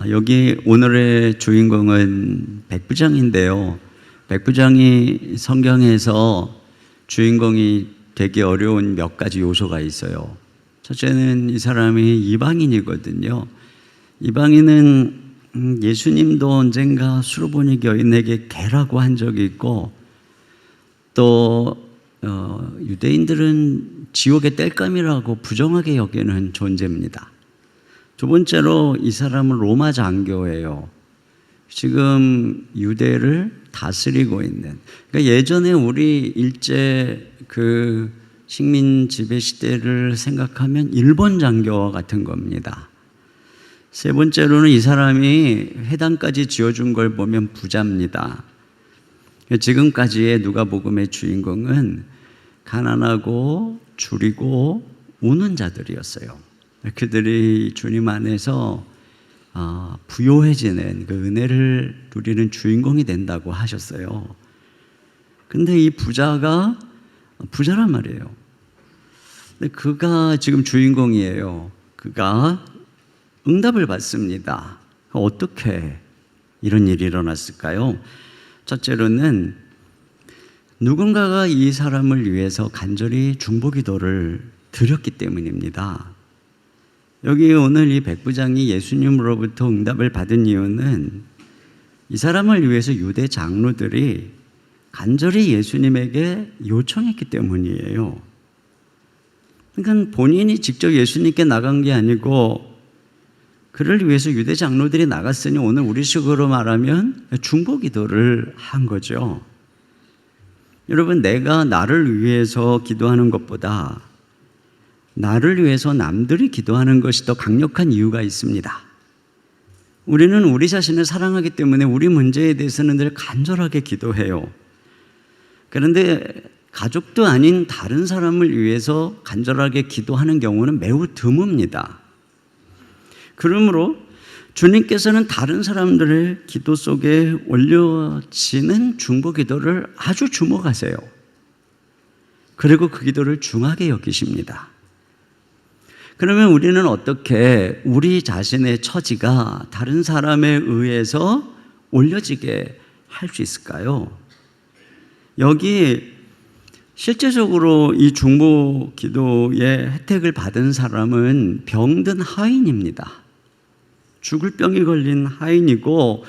여기 오늘의 주인공은 백부장인데요. 백부장이 성경에서 주인공이 되기 어려운 몇 가지 요소가 있어요. 첫째는 이 사람이 이방인이거든요. 이방인은 예수님도 언젠가 수르보니 여인에게 개라고 한 적이 있고, 또 유대인들은 지옥의 땔감이라고 부정하게 여기는 존재입니다. 두 번째로 이 사람은 로마 장교예요. 지금 유대를 다스리고 있는, 그러니까 예전에 우리 일제 그 식민 지배 시대를 생각하면 일본 장교와 같은 겁니다. 세 번째로는 이 사람이 회당까지 지어준 걸 보면 부자입니다. 지금까지의 누가복음의 주인공은 가난하고 줄이고 우는 자들이었어요. 그들이 주님 안에서 부요해지는 그 은혜를 누리는 주인공이 된다고 하셨어요. 근데 이 부자가 부자란 말이에요. 근데 그가 지금 주인공이에요. 그가 응답을 받습니다. 어떻게 이런 일이 일어났을까요? 첫째로는 누군가가 이 사람을 위해서 간절히 중보기도를 드렸기 때문입니다. 여기 오늘 이 백부장이 예수님으로부터 응답을 받은 이유는 이 사람을 위해서 유대 장로들이 간절히 예수님에게 요청했기 때문이에요. 그러니까 본인이 직접 예수님께 나간 게 아니고 그를 위해서 유대 장로들이 나갔으니 오늘 우리식으로 말하면 중보기도를 한 거죠. 여러분, 내가 나를 위해서 기도하는 것보다 나를 위해서 남들이 기도하는 것이 더 강력한 이유가 있습니다. 우리는 우리 자신을 사랑하기 때문에 우리 문제에 대해서는 늘 간절하게 기도해요. 그런데 가족도 아닌 다른 사람을 위해서 간절하게 기도하는 경우는 매우 드뭅니다. 그러므로 주님께서는 다른 사람들의 기도 속에 올려지는 중보기도를 아주 주목하세요. 그리고 그 기도를 중하게 여기십니다. 그러면 우리는 어떻게 우리 자신의 처지가 다른 사람에 의해서 올려지게 할 수 있을까요? 여기 실제적으로 이 중보 기도의 혜택을 받은 사람은 병든 하인입니다. 죽을 병이 걸린 하인이고,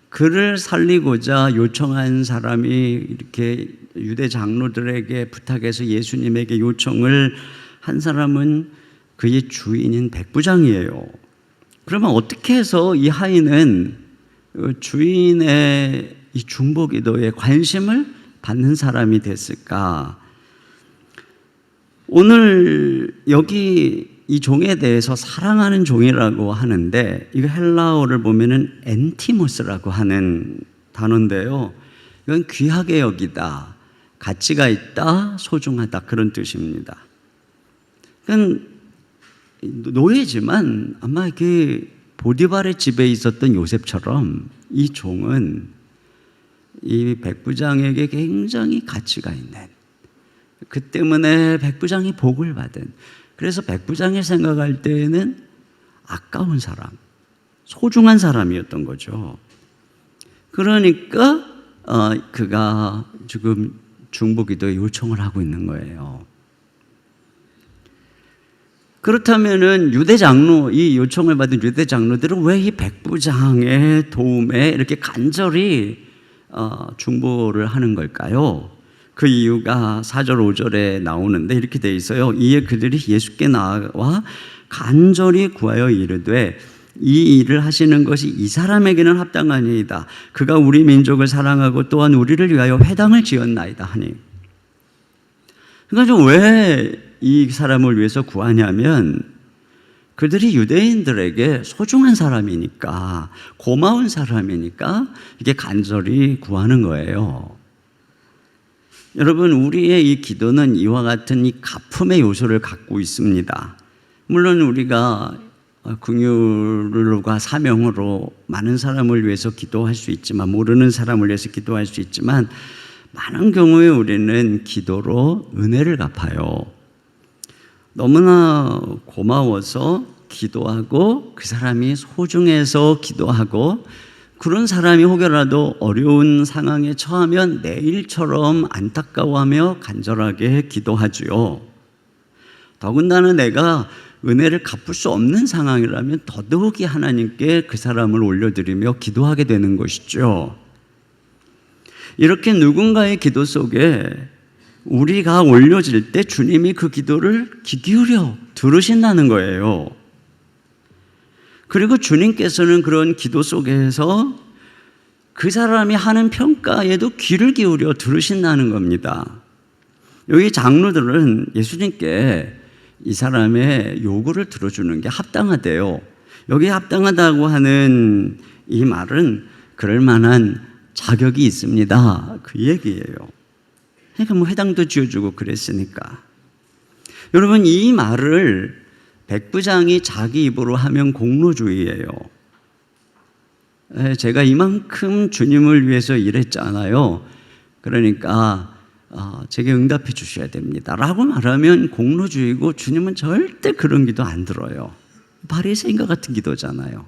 그를 살리고자 요청한 사람이 이렇게 유대 장로들에게 부탁해서 예수님에게 요청을 한 사람은 그의 주인인 백부장이에요. 그러면 어떻게 해서 이 하인은 주인의 이 중보기도에 관심을 받는 사람이 됐을까? 오늘 여기 이 종에 대해서 사랑하는 종이라고 하는데, 이거 헬라어를 보면은 엔티모스라고 하는 단어인데요. 이건 귀하게 여기다, 가치가 있다, 소중하다, 그런 뜻입니다. 그러니까 노예지만 아마 그 보디발의 집에 있었던 요셉처럼 이 종은 이 백부장에게 굉장히 가치가 있는, 그 때문에 백부장이 복을 받은, 그래서 백부장이 생각할 때에는 아까운 사람, 소중한 사람이었던 거죠. 그러니까 그가 지금 중보기도에 요청을 하고 있는 거예요. 그렇다면은 유대 장로, 이 요청을 받은 유대 장로들은 왜 이 백부장의 도움에 이렇게 간절히 중보를 하는 걸까요? 그 이유가 4절 5절에 나오는데 이렇게 돼 있어요. 이에 그들이 예수께 나와 간절히 구하여 이르되 이 일을 하시는 것이 이 사람에게는 합당하니이다. 그가 우리 민족을 사랑하고 또한 우리를 위하여 회당을 지었나이다 하니. 그러니까 왜 이 사람을 위해서 구하냐면 그들이 유대인들에게 소중한 사람이니까, 고마운 사람이니까 이게 간절히 구하는 거예요. 여러분, 우리의 이 기도는 이와 같은 이 가품의 요소를 갖고 있습니다. 물론 우리가 긍휼과 사명으로 많은 사람을 위해서 기도할 수 있지만, 모르는 사람을 위해서 기도할 수 있지만, 많은 경우에 우리는 기도로 은혜를 갚아요. 너무나 고마워서 기도하고 그 사람이 소중해서 기도하고 그런 사람이 혹여라도 어려운 상황에 처하면 내일처럼 안타까워하며 간절하게 기도하지요. 더군다나 내가 은혜를 갚을 수 없는 상황이라면 더더욱이 하나님께 그 사람을 올려드리며 기도하게 되는 것이죠. 이렇게 누군가의 기도 속에 우리가 올려질 때 주님이 그 기도를 귀 기울여 들으신다는 거예요. 그리고 주님께서는 그런 기도 속에서 그 사람이 하는 평가에도 귀를 기울여 들으신다는 겁니다. 여기 장로들은 예수님께 이 사람의 요구를 들어주는 게 합당하대요. 여기 합당하다고 하는 이 말은 그럴 만한 자격이 있습니다. 그 얘기예요. 그러니까 뭐 회당도 지어주고 그랬으니까. 여러분, 이 말을 백부장이 자기 입으로 하면 공로주의예요. 제가 이만큼 주님을 위해서 일했잖아요. 그러니까 제게 응답해 주셔야 됩니다 라고 말하면 공로주의고, 주님은 절대 그런 기도 안 들어요. 바리새인과 같은 기도잖아요.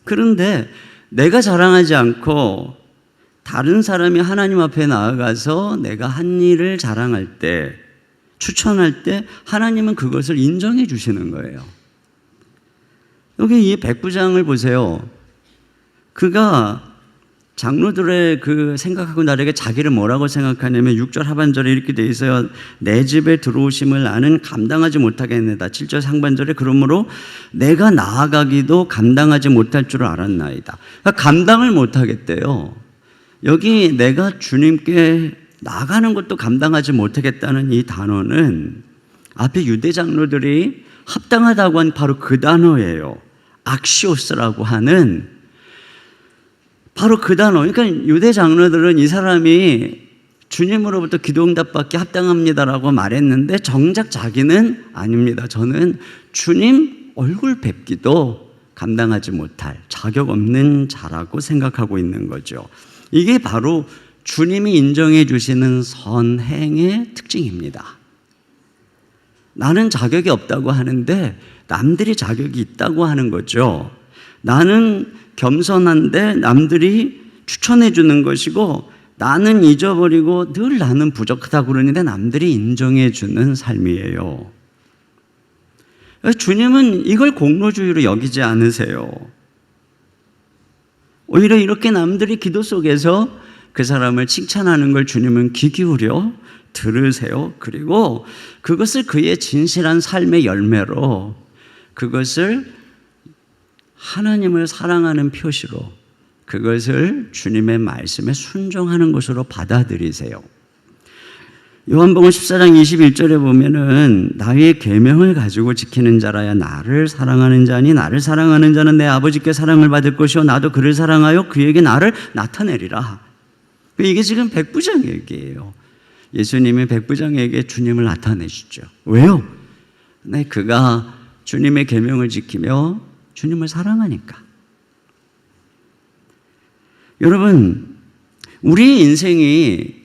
그런데 내가 자랑하지 않고 다른 사람이 하나님 앞에 나아가서 내가 한 일을 자랑할 때, 추천할 때 하나님은 그것을 인정해 주시는 거예요. 여기 이 백부장을 보세요. 그가 장로들의 그 생각하고 다르게 자기를 뭐라고 생각하냐면 6절 하반절에 이렇게 돼 있어요. 내 집에 들어오심을 나는 감당하지 못하겠느다. 7절 상반절에 그러므로 내가 나아가기도 감당하지 못할 줄 알았나이다. 그러니까 감당을 못하겠대요. 여기 내가 주님께 나가는 것도 감당하지 못하겠다는 이 단어는 앞에 유대 장로들이 합당하다고 한 바로 그 단어예요. 악시오스라고 하는 바로 그 단어. 그러니까 유대 장로들은 이 사람이 주님으로부터 기도응답받기 합당합니다라고 말했는데 정작 자기는 아닙니다. 저는 주님 얼굴 뵙기도 감당하지 못할 자격 없는 자라고 생각하고 있는 거죠. 이게 바로 주님이 인정해 주시는 선행의 특징입니다. 나는 자격이 없다고 하는데 남들이 자격이 있다고 하는 거죠. 나는 겸손한데 남들이 추천해 주는 것이고, 나는 잊어버리고 늘 나는 부족하다고 그러는데 남들이 인정해 주는 삶이에요. 주님은 이걸 공로주의로 여기지 않으세요. 오히려 이렇게 남들이 기도 속에서 그 사람을 칭찬하는 걸 주님은 귀 기울여 들으세요. 그리고 그것을 그의 진실한 삶의 열매로, 그것을 하나님을 사랑하는 표시로, 그것을 주님의 말씀에 순종하는 것으로 받아들이세요. 요한복음 14장 21절에 보면은 나의 계명을 가지고 지키는 자라야 나를 사랑하는 자니, 나를 사랑하는 자는 내 아버지께 사랑을 받을 것이요 나도 그를 사랑하여 그에게 나를 나타내리라. 이게 지금 백부장 얘기예요. 예수님이 백부장에게 주님을 나타내시죠. 왜요? 네, 그가 주님의 계명을 지키며 주님을 사랑하니까. 여러분, 우리 인생이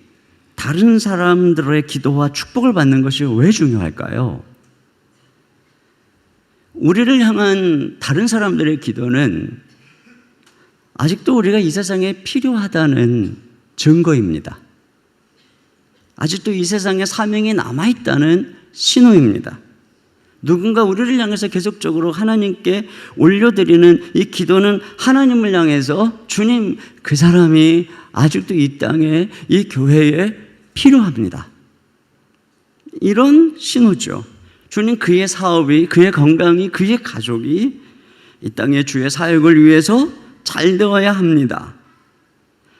다른 사람들의 기도와 축복을 받는 것이 왜 중요할까요? 우리를 향한 다른 사람들의 기도는 아직도 우리가 이 세상에 필요하다는 증거입니다. 아직도 이 세상에 사명이 남아있다는 신호입니다. 누군가 우리를 향해서 계속적으로 하나님께 올려드리는 이 기도는 하나님을 향해서 주님, 그 사람이 아직도 이 땅에, 이 교회에 필요합니다. 이런 신호죠. 주님, 그의 사업이, 그의 건강이, 그의 가족이 이 땅의 주의 사역을 위해서 잘 되어야 합니다.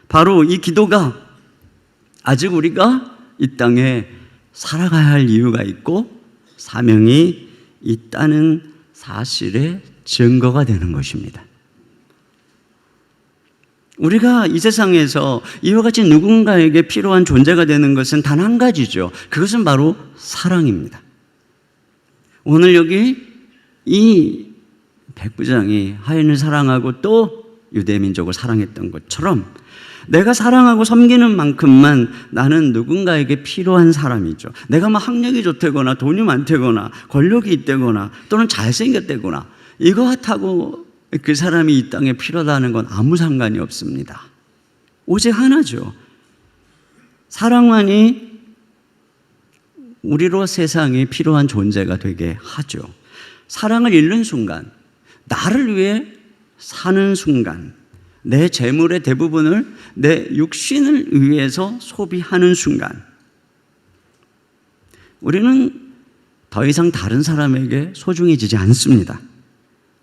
바로 이 기도가 아직 우리가 이 땅에 살아가야 할 이유가 있고 사명이 있다는 사실의 증거가 되는 것입니다. 우리가 이 세상에서 이와 같이 누군가에게 필요한 존재가 되는 것은 단 한 가지죠. 그것은 바로 사랑입니다. 오늘 여기 이 백부장이 하인을 사랑하고 또 유대민족을 사랑했던 것처럼 내가 사랑하고 섬기는 만큼만 나는 누군가에게 필요한 사람이죠. 내가 뭐 학력이 좋다거나 돈이 많다거나 권력이 있다거나 또는 잘생겼다거나 이거 같다고 그 사람이 이 땅에 필요하다는 건 아무 상관이 없습니다. 오직 하나죠. 사랑만이 우리로 세상에 필요한 존재가 되게 하죠. 사랑을 잃는 순간, 나를 위해 사는 순간, 내 재물의 대부분을 내 육신을 위해서 소비하는 순간, 우리는 더 이상 다른 사람에게 소중해지지 않습니다.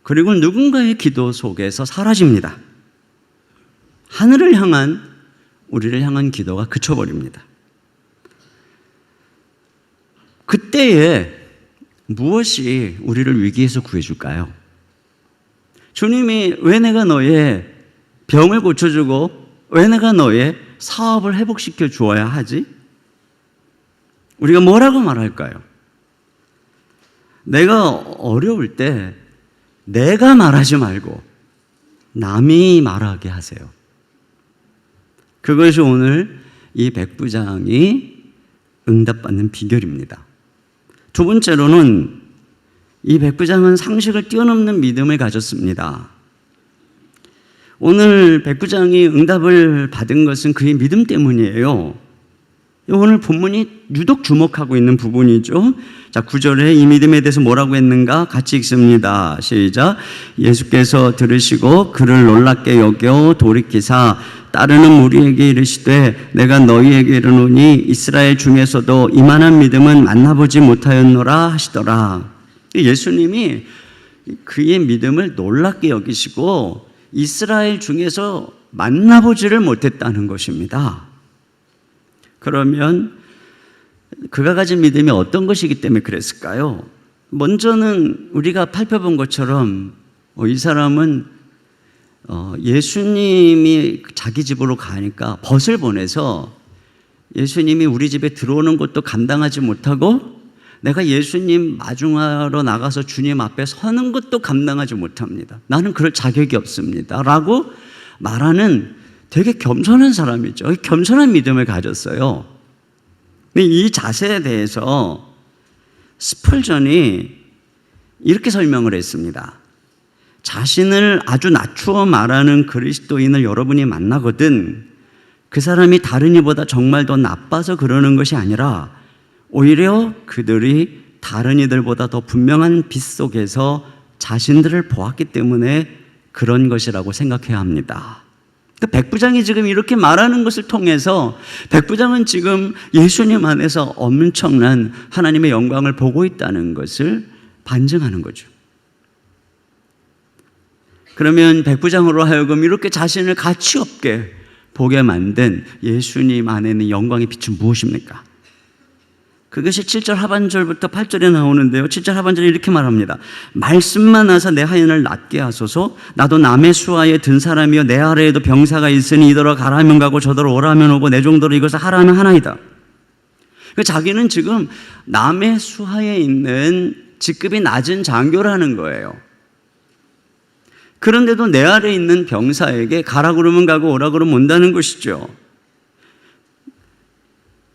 그리고 누군가의 기도 속에서 사라집니다. 하늘을 향한, 우리를 향한 기도가 그쳐버립니다. 그때에 무엇이 우리를 위기에서 구해줄까요? 주님이 왜 내가 너의 병을 고쳐주고 왜 내가 너의 사업을 회복시켜 주어야 하지? 우리가 뭐라고 말할까요? 내가 어려울 때 내가 말하지 말고 남이 말하게 하세요. 그것이 오늘 이 백부장이 응답받는 비결입니다. 두 번째로는 이 백부장은 상식을 뛰어넘는 믿음을 가졌습니다. 오늘 백부장이 응답을 받은 것은 그의 믿음 때문이에요. 오늘 본문이 유독 주목하고 있는 부분이죠. 자, 9절에 이 믿음에 대해서 뭐라고 했는가? 같이 읽습니다. 시작. 예수께서 들으시고 그를 놀랍게 여겨 돌이키사 따르는 무리에게 이르시되 내가 너희에게 이르노니 이스라엘 중에서도 이만한 믿음은 만나보지 못하였노라 하시더라. 예수님이 그의 믿음을 놀랍게 여기시고 이스라엘 중에서 만나보지를 못했다는 것입니다. 그러면 그가 가진 믿음이 어떤 것이기 때문에 그랬을까요? 먼저는 우리가 살펴본 것처럼 이 사람은 예수님이 자기 집으로 가니까 벗을 보내서 예수님이 우리 집에 들어오는 것도 감당하지 못하고 내가 예수님 마중하러 나가서 주님 앞에 서는 것도 감당하지 못합니다. 나는 그럴 자격이 없습니다. 라고 말하는 되게 겸손한 사람이죠. 겸손한 믿음을 가졌어요. 이 자세에 대해서 스펄전이 이렇게 설명을 했습니다. 자신을 아주 낮추어 말하는 그리스도인을 여러분이 만나거든 그 사람이 다른 이보다 정말 더 나빠서 그러는 것이 아니라 오히려 그들이 다른 이들보다 더 분명한 빛 속에서 자신들을 보았기 때문에 그런 것이라고 생각해야 합니다. 백부장이 지금 이렇게 말하는 것을 통해서 백부장은 지금 예수님 안에서 엄청난 하나님의 영광을 보고 있다는 것을 반증하는 거죠. 그러면 백부장으로 하여금 이렇게 자신을 가치 없게 보게 만든 예수님 안에 있는 영광의 빛은 무엇입니까? 그것이 7절 하반절부터 8절에 나오는데요. 7절 하반절에 이렇게 말합니다. 말씀만 하사 내 하인을 낫게 하소서. 나도 남의 수하에 든 사람이여 내 아래에도 병사가 있으니 이더러 가라면 가고 저더러 오라면 오고 내 정도로 이것을 하라면 하나이다. 자기는 지금 남의 수하에 있는 직급이 낮은 장교라는 거예요. 그런데도 내 아래에 있는 병사에게 가라 그러면 가고 오라 그러면 온다는 것이죠.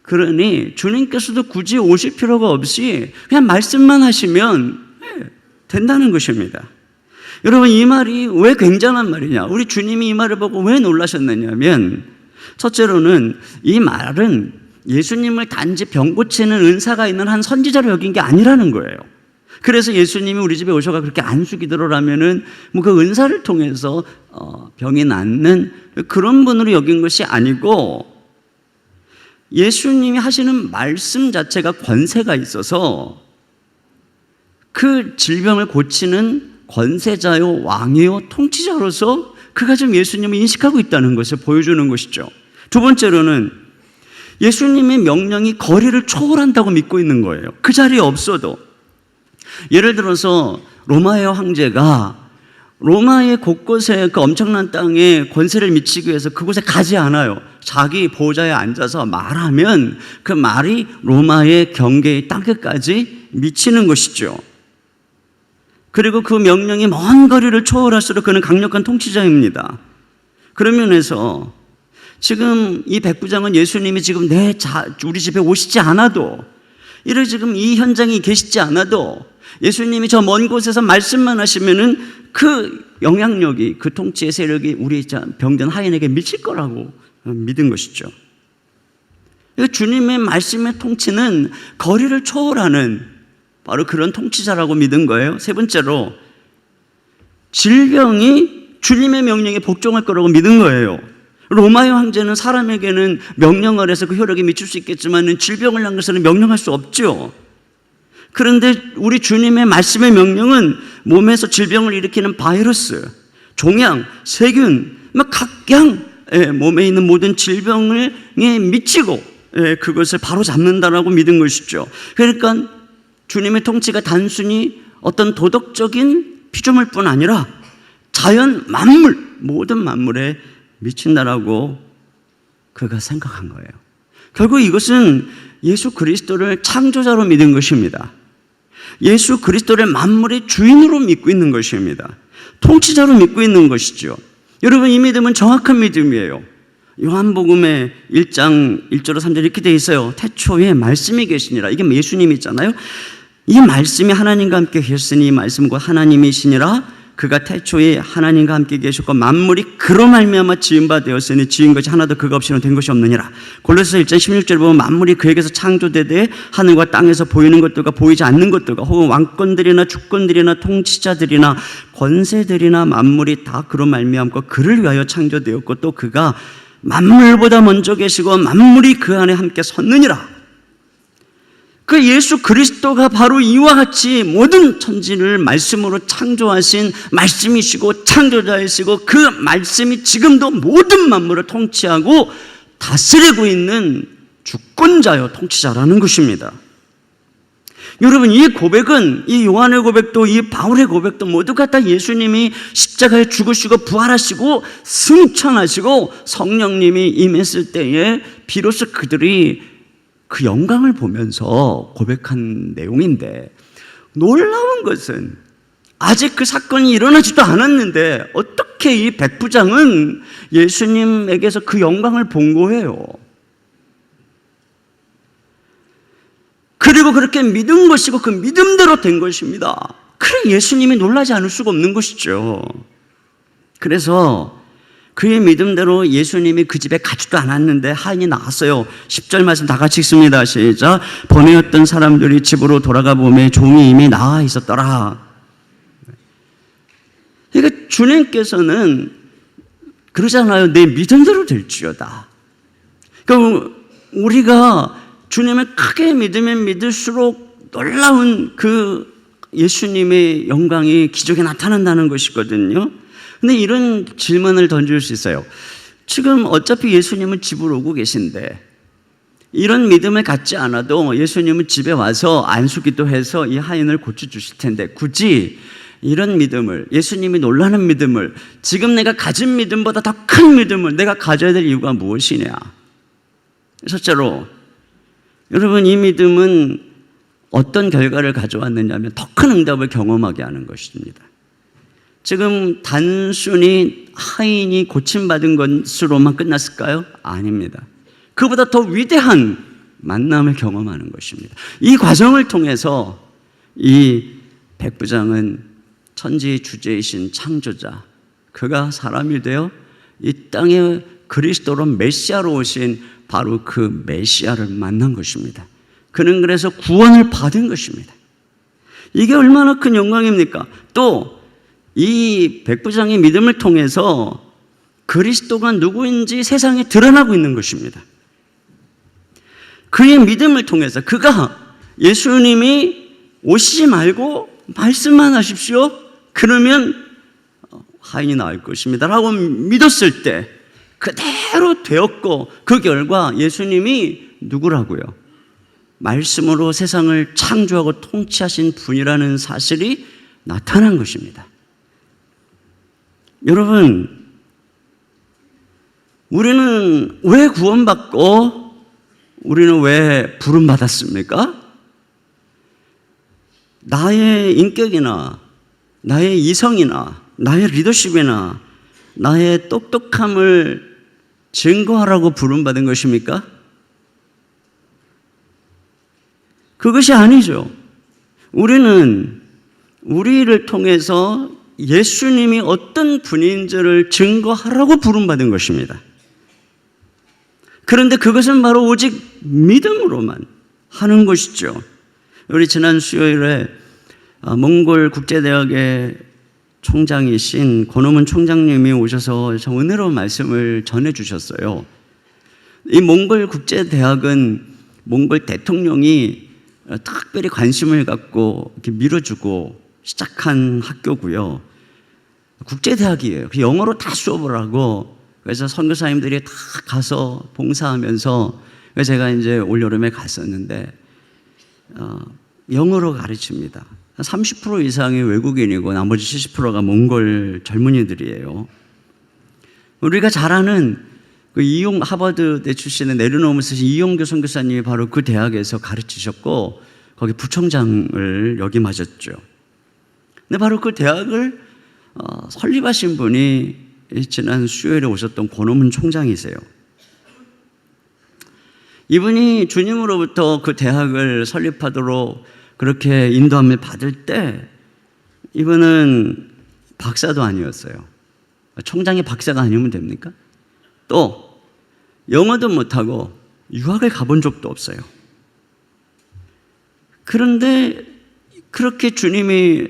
그러니 주님께서도 굳이 오실 필요가 없이 그냥 말씀만 하시면 된다는 것입니다. 여러분, 이 말이 왜 굉장한 말이냐? 우리 주님이 이 말을 보고 왜 놀라셨느냐면, 첫째로는 이 말은 예수님을 단지 병 고치는 은사가 있는 한 선지자로 여긴 게 아니라는 거예요. 그래서 예수님이 우리 집에 오셔가 그렇게 안수 기도를 하면은 뭐 그 은사를 통해서 병이 낫는 그런 분으로 여긴 것이 아니고, 예수님이 하시는 말씀 자체가 권세가 있어서 그 질병을 고치는 권세자요, 왕이요, 통치자로서 그가 지금 예수님을 인식하고 있다는 것을 보여주는 것이죠. 두 번째로는 예수님의 명령이 거리를 초월한다고 믿고 있는 거예요. 그 자리에 없어도. 예를 들어서 로마의 황제가 로마의 곳곳에 그 엄청난 땅에 권세를 미치기 위해서 그곳에 가지 않아요. 자기 보좌에 앉아서 말하면 그 말이 로마의 경계의 땅끝까지 미치는 것이죠. 그리고 그 명령이 먼 거리를 초월할수록 그는 강력한 통치자입니다. 그런 면에서 지금 이 백부장은 예수님이 지금 우리 집에 오시지 않아도, 이를 지금 이 현장에 계시지 않아도 예수님이 저 먼 곳에서 말씀만 하시면은 그 영향력이, 그 통치의 세력이 우리 병든 하인에게 미칠 거라고 믿은 것이죠. 주님의 말씀의 통치는 거리를 초월하는 바로 그런 통치자라고 믿은 거예요. 세 번째로, 질병이 주님의 명령에 복종할 거라고 믿은 거예요. 로마의 황제는 사람에게는 명령을 해서 그 효력이 미칠 수 있겠지만 질병을 난 것은 명령할 수 없죠. 그런데 우리 주님의 말씀의 명령은 몸에서 질병을 일으키는 바이러스, 종양, 세균, 각양 몸에 있는 모든 질병에 미치고 그것을 바로 잡는다라고 믿은 것이죠. 그러니까 주님의 통치가 단순히 어떤 도덕적인 피조물뿐 아니라 자연 만물, 모든 만물에 미친다라고 그가 생각한 거예요. 결국 이것은 예수 그리스도를 창조자로 믿은 것입니다. 예수 그리스도를 만물의 주인으로 믿고 있는 것입니다. 통치자로 믿고 있는 것이죠. 여러분, 이 믿음은 정확한 믿음이에요. 요한복음의 1장 1절로 3절 이렇게 되어 있어요. 태초에 말씀이 계시니라. 이게 예수님이잖아요. 이 말씀이 하나님과 함께 계셨으니 이 말씀 곧 하나님이시니라. 그가 태초에 하나님과 함께 계셨고 만물이 그로 말미암아 지은 바 되었으니 지은 것이 하나도 그가 없이는 된 것이 없느니라. 골로새서 1장 16절에 보면 만물이 그에게서 창조되되 하늘과 땅에서 보이는 것들과 보이지 않는 것들과 혹은 왕권들이나 주권들이나 통치자들이나 권세들이나 만물이 다 그로 말미암고 그를 위하여 창조되었고 또 그가 만물보다 먼저 계시고 만물이 그 안에 함께 섰느니라. 그 예수 그리스도가 바로 이와 같이 모든 천지를 말씀으로 창조하신 말씀이시고 창조자이시고 그 말씀이 지금도 모든 만물을 통치하고 다스리고 있는 주권자요 통치자라는 것입니다. 여러분, 이 고백은, 이 요한의 고백도 이 바울의 고백도 모두가 다 예수님이 십자가에 죽으시고 부활하시고 승천하시고 성령님이 임했을 때에 비로소 그들이 그 영광을 보면서 고백한 내용인데, 놀라운 것은 아직 그 사건이 일어나지도 않았는데 어떻게 이 백부장은 예수님에게서 그 영광을 본 거예요. 그리고 그렇게 믿은 것이고 그 믿음대로 된 것입니다. 그래 예수님이 놀라지 않을 수가 없는 것이죠. 그래서 그의 믿음대로 예수님이 그 집에 가지도 않았는데 하인이 나왔어요. 10절 말씀 다 같이 읽습니다. 시작. 보내었던 사람들이 집으로 돌아가 보매 종이 이미 나와 있었더라. 그러니까 주님께서는 그러잖아요. 내 믿음대로 될지어다. 그러니까 우리가 주님을 크게 믿으면 믿을수록 놀라운 그 예수님의 영광이 기적에 나타난다는 것이거든요. 근데 이런 질문을 던질 수 있어요. 지금 어차피 예수님은 집으로 오고 계신데 이런 믿음을 갖지 않아도 예수님은 집에 와서 안수기도 해서 이 하인을 고쳐주실 텐데 굳이 이런 믿음을, 예수님이 놀라는 믿음을, 지금 내가 가진 믿음보다 더 큰 믿음을 내가 가져야 될 이유가 무엇이냐. 첫째로 여러분, 이 믿음은 어떤 결과를 가져왔느냐 하면 더 큰 응답을 경험하게 하는 것입니다. 지금 단순히 하인이 고침받은 것으로만 끝났을까요? 아닙니다. 그보다 더 위대한 만남을 경험하는 것입니다. 이 과정을 통해서 이 백부장은 천지의 주제이신 창조자, 그가 사람이 되어 이 땅에 그리스도로 메시아로 오신 바로 그 메시아를 만난 것입니다. 그는 그래서 구원을 받은 것입니다. 이게 얼마나 큰 영광입니까? 또 이 백부장의 믿음을 통해서 그리스도가 누구인지 세상에 드러나고 있는 것입니다. 그의 믿음을 통해서 그가 예수님이 오시지 말고 말씀만 하십시오. 그러면 하인이 나을 것입니다 라고 믿었을 때 그대로 되었고, 그 결과 예수님이 누구라고요? 말씀으로 세상을 창조하고 통치하신 분이라는 사실이 나타난 것입니다. 여러분, 우리는 왜 구원받고 우리는 왜 부름받았습니까? 나의 인격이나 나의 이성이나 나의 리더십이나 나의 똑똑함을 증거하라고 부름받은 것입니까? 그것이 아니죠. 우리는 우리를 통해서 예수님이 어떤 분인지를 증거하라고 부름받은 것입니다. 그런데 그것은 바로 오직 믿음으로만 하는 것이죠. 우리 지난 수요일에 몽골 국제대학의 총장이신 권호문 총장님이 오셔서 참 은혜로운 말씀을 전해주셨어요. 이 몽골 국제대학은 몽골 대통령이 특별히 관심을 갖고 이렇게 밀어주고 시작한 학교고요. 국제대학이에요. 영어로 다 수업을 하고, 그래서 선교사님들이 다 가서 봉사하면서, 제가 이제 올여름에 갔었는데 영어로 가르칩니다. 30% 이상이 외국인이고 나머지 70%가 몽골 젊은이들이에요. 우리가 잘 아는 그 하버드대 출신의 내르노무스 이용교 선교사님이 바로 그 대학에서 가르치셨고 거기 부총장을 역임하셨죠. 근데 바로 그 대학을 설립하신 분이 지난 수요일에 오셨던 권호문 총장이세요. 이분이 주님으로부터 그 대학을 설립하도록 그렇게 인도함을 받을 때 이분은 박사도 아니었어요. 총장이 박사가 아니면 됩니까? 또 영어도 못하고 유학을 가본 적도 없어요. 그런데 그렇게 주님이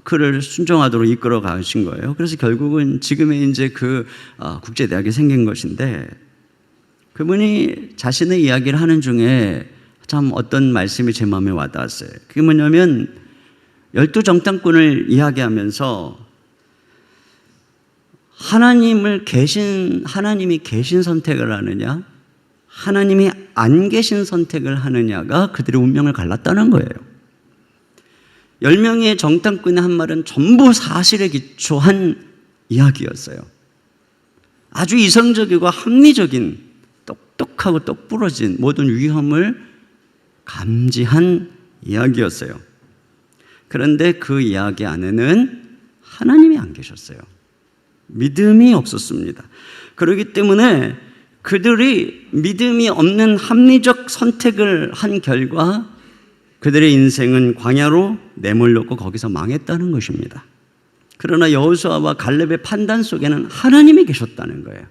그를 순종하도록 이끌어 가신 거예요. 그래서 결국은 지금의 이제 그 국제대학이 생긴 것인데, 그분이 자신의 이야기를 하는 중에 참 어떤 말씀이 제 마음에 와닿았어요. 그게 뭐냐면 12정탐꾼을 이야기하면서 하나님이 계신 선택을 하느냐, 하나님이 안 계신 선택을 하느냐가 그들의 운명을 갈랐다는 거예요. 10명의 정탐꾼의 한 말은 전부 사실에 기초한 이야기였어요. 아주 이성적이고 합리적인, 똑똑하고 똑부러진 모든 위험을 감지한 이야기였어요. 그런데 그 이야기 안에는 하나님이 안 계셨어요. 믿음이 없었습니다. 그렇기 때문에 그들이 믿음이 없는 합리적 선택을 한 결과 그들의 인생은 광야로 내몰렸고 거기서 망했다는 것입니다. 그러나 여호수아와 갈렙의 판단 속에는 하나님이 계셨다는 거예요.